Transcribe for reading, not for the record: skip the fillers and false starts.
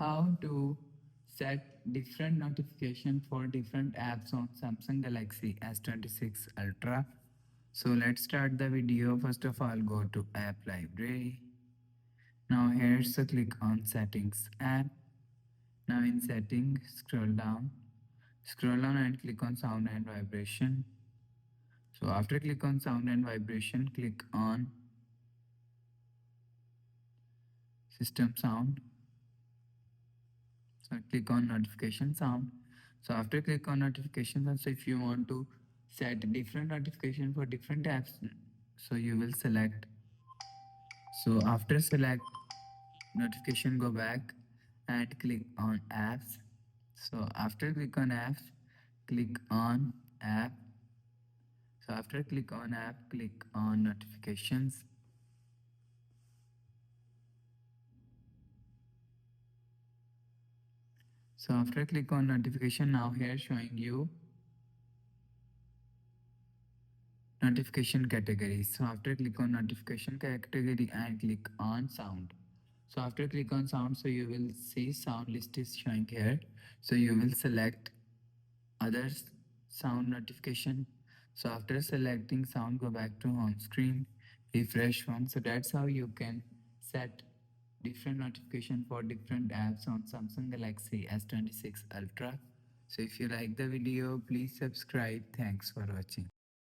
how to set different notification for different apps on Samsung Galaxy S26 Ultra. So let's start the video. First of all, go to app library. Now here's a click on settings app. Now in settings, scroll down and click on sound and vibration. So after click on sound and vibration, click on system sound. So click on notification sound. So after click on notification sound, so if you want to set different notification for different apps, so you will select. So after select notification, go back and click on apps. So after click on apps, click on app. So after click on app, click on notifications. So after click on notification, now here showing you notification categories. So after click on notification category and click on sound. So after click on sound, so you will see sound list is showing here. So you will select others sound notification. So after selecting sound, go back to home screen, refresh one. So that's how you can set different notification for different apps on Samsung Galaxy S26 Ultra. So if you like the video, please subscribe. Thanks for watching.